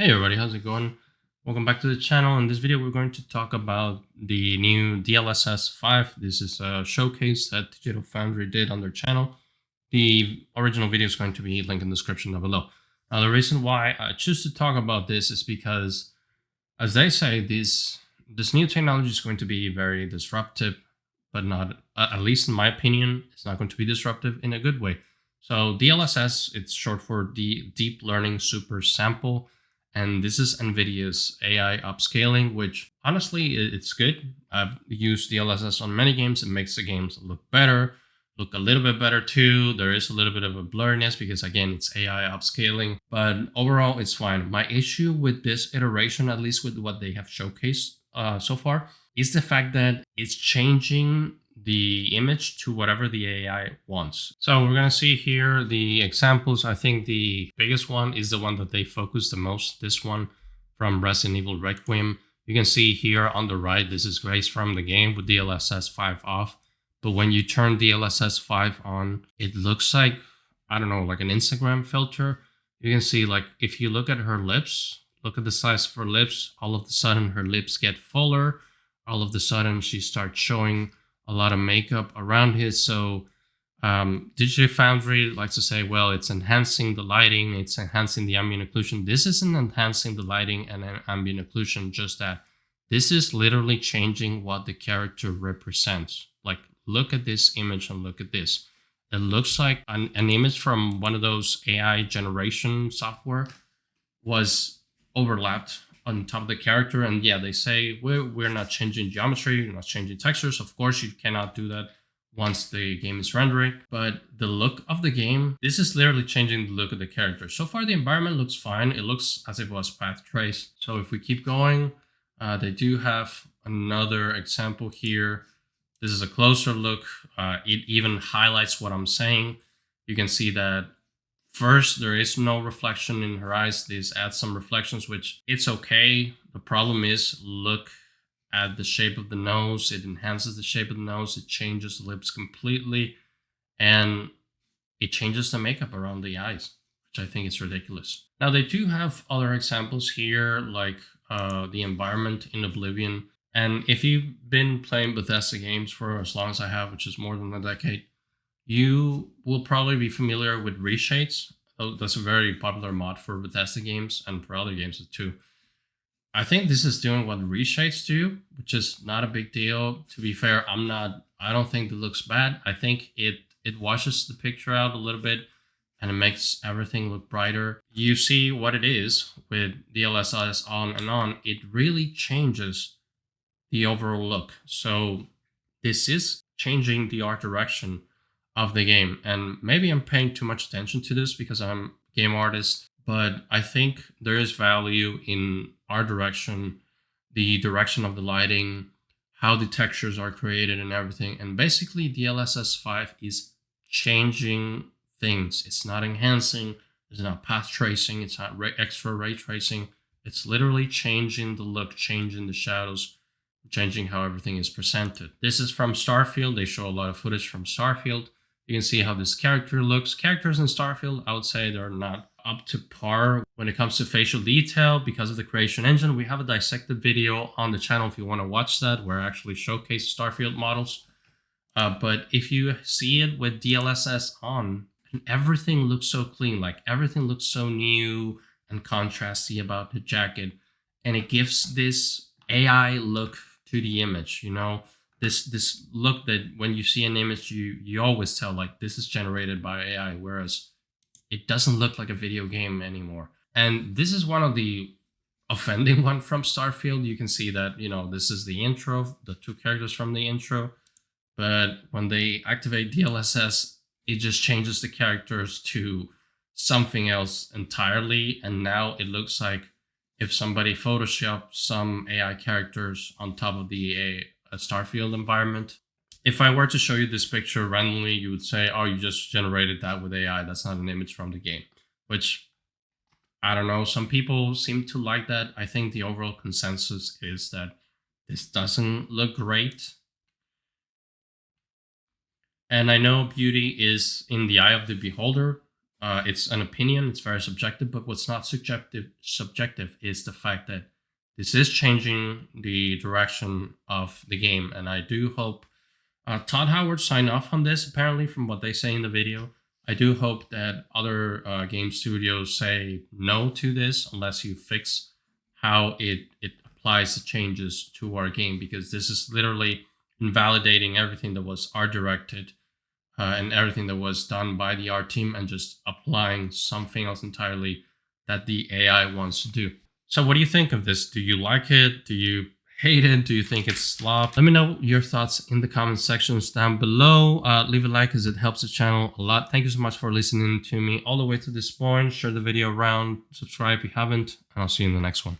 Hey everybody, how's it going? Welcome back to the channel. In this video, we're going to talk about the new DLSS5. This is a showcase that Digital Foundry did on their channel. The original video is going to be linked in the description down below. Now, the reason why I choose to talk about this is because, as they say, this new technology is going to be very disruptive, but not, at least in my opinion, it's not going to be disruptive in a good way. So DLSS, it's short for the Deep Learning Super Sample. And this is Nvidia's AI upscaling, which honestly, it's good. I've used DLSS on many games. It makes the games look better, look a little bit better too. There is a little bit of a blurriness because, again, it's AI upscaling. But overall, it's fine. My issue with this iteration, at least with what they have showcased so far, is the fact that it's changing the image to whatever the AI wants. So we're going to see here the examples. I think the biggest one is the one that they focus the most. This one from Resident Evil Requiem. You can see here on the right, this is Grace from the game with DLSS5 off. But when you turn DLSS5 on, it looks like, I don't know, like an Instagram filter. You can see, like, if you look at her lips, look at the size of her lips, all of a sudden her lips get fuller. All of a sudden she starts showing a lot of makeup around it. So Digital Foundry likes to say, well, it's enhancing the lighting, it's enhancing the ambient occlusion. This isn't enhancing the lighting and ambient occlusion, just that this is literally changing what the character represents. Like, look at this image and look at this. It looks like an image from one of those AI generation software was overlapped on top of the character. And yeah, they say we're not changing geometry, we're not changing textures. Of course, you cannot do that once the game is rendering, but the look of the game, this is literally changing the look of the character. So far, the environment looks fine. It looks as if it was path traced. So if we keep going, they do have another example here. This is a closer look. It even highlights what I'm saying. You can see that first, there is no reflection in her eyes. This adds some reflections, which it's okay. The problem is, look at the shape of the nose. It enhances the shape of the nose. It changes the lips completely. And it changes the makeup around the eyes, which I think is ridiculous. Now, they do have other examples here, like the environment in Oblivion. And if you've been playing Bethesda games for as long as I have, which is more than a decade, you will probably be familiar with reshades. That's a very popular mod for Bethesda games and for other games too. I think this is doing what reshades do, which is not a big deal. To be fair, I don't think it looks bad. I think it washes the picture out a little bit and it makes everything look brighter. You see what it is with DLSS on and on. It really changes the overall look. So this is changing the art direction of the game. And maybe I'm paying too much attention to this because I'm a game artist, but I think there is value in art direction, the direction of the lighting, how the textures are created and everything. And basically DLSS5 is changing things. It's not enhancing, it's not path tracing, it's not extra ray tracing. It's literally changing the look, changing the shadows, changing how everything is presented. This is from Starfield. They show a lot of footage from Starfield. You can see how this character looks. Characters in Starfield, I would say they're not up to par when it comes to facial detail because of the creation engine. We have a dissected video on the channel if you want to watch that, where I actually showcase Starfield models. But if you see it with DLSS on, and everything looks so clean, like everything looks so new and contrasty about the jacket, and it gives this AI look to the image, you know? This look that when you see an image, you always tell, like, this is generated by AI, whereas it doesn't look like a video game anymore. And this is one of the offending one from Starfield. You can see that, you know, this is the intro, the two characters from the intro. But when they activate DLSS, it just changes the characters to something else entirely. And now it looks like if somebody photoshopped some AI characters on top of the a Starfield environment. If I were to show you this picture randomly, you would say, oh, you just generated that with AI. That's not an image from the game, which, I don't know. Some people seem to like that. I think the overall consensus is that this doesn't look great. And I know beauty is in the eye of the beholder. it's an opinion, it's very subjective, but what's not subjective is the fact that this is changing the direction of the game. And I do hope Todd Howard signed off on this, apparently, from what they say in the video. I do hope that other game studios say no to this unless you fix how it applies the changes to our game, because this is literally invalidating everything that was art directed and everything that was done by the art team, and just applying something else entirely that the AI wants to do. So what do you think of this? Do you like it? Do you hate it? Do you think it's slop? Let me know your thoughts in the comment sections down below. Leave a like as it helps the channel a lot. Thank you so much for listening to me all the way to this point. Share the video around, subscribe if you haven't, and I'll see you in the next one.